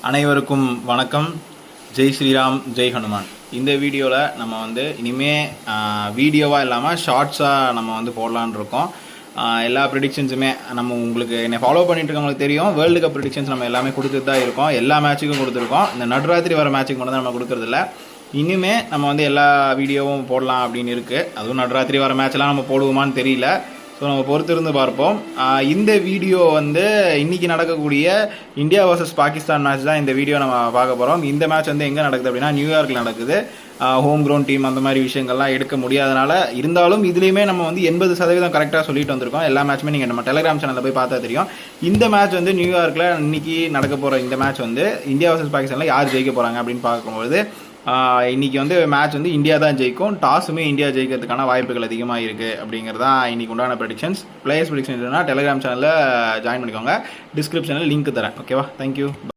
அனைவருக்கும் வணக்கம். ஜெய் ஸ்ரீராம், ஜெய் ஹனுமான். இந்த வீடியோவில் நம்ம வந்து இனிமேல் வீடியோவாக இல்லாமல் ஷார்ட்ஸாக நம்ம வந்து போடலான்னு இருக்கோம். எல்லா ப்ரிடிக்ஷன்ஸுமே நம்ம உங்களுக்கு என்னை ஃபாலோ பண்ணிட்டு இருக்கவங்களுக்கு தெரியும். வேர்ல்டு கப் ப்ரிடிக்ஷன்ஸ் நம்ம எல்லாமே கொடுத்துட்டு தான் இருக்கோம். எல்லா மேட்சுக்கும் கொடுத்துருக்கோம். இந்த நடுராத்திரி வர மேட்சுக்கு மட்டும் தான் நம்ம கொடுக்குறதில்ல. இனிமேல் நம்ம வந்து எல்லா வீடியோவும் போடலாம் அப்படின்னு இருக்குது. அதுவும் நடுராத்திரி வர மேட்ச்லாம் நம்ம போடுவோமான்னு தெரியல. ஸோ நம்ம பொறுத்திருந்து பார்ப்போம். இந்த வீடியோ வந்து இன்றைக்கி நடக்கக்கூடிய இந்தியா வர்சஸ் பாகிஸ்தான் மேட்ச் தான் இந்த வீடியோ நம்ம பார்க்க போகிறோம். இந்த மேட்ச் வந்து எங்கே நடக்குது அப்படின்னா நியூயார்க்கில் நடக்குது. ஹோம் கிரவுண்ட் டீம் அந்த மாதிரி விஷயங்கள்லாம் எடுக்க முடியாதனால இருந்தாலும் இதுலேயுமே நம்ம வந்து 80% கரெக்டாக சொல்லிட்டு வந்திருக்கோம். எல்லா மேட்சுமே நீங்கள் நம்ம டெலிகிராம் சேனலில் போய் பார்த்தா தெரியும். இந்த மேட்ச் வந்து நியூயார்க்கில் இன்னைக்கு நடக்க போகிற இந்த மேட்ச் வந்து இந்தியா வர்சஸ் பாகிஸ்தானில் யார் ஜெயிக்க போகிறாங்க அப்படின்னு பார்க்கும்போது இன்றைக்கி வந்து மேட்ச் வந்து இந்தியா தான் ஜெயிக்கும். டாஸுமே இந்தியா ஜெயிக்கிறதுக்கான வாய்ப்புகள் அதிகமாக இருக்குது அப்படிங்கிறது தான் இன்றைக்கி உண்டான ப்ரெடிக்ஷன்ஸ். பிளேயர்ஸ் ப்ரெடிக்ஷன்ஸ்னா டெலிகிராம் சேனலில் ஜாயின் பண்ணிக்கோங்க. டிஸ்கிரிப்ஷனில் லிங்க் தரேன். ஓகேவா? தேங்க்யூ.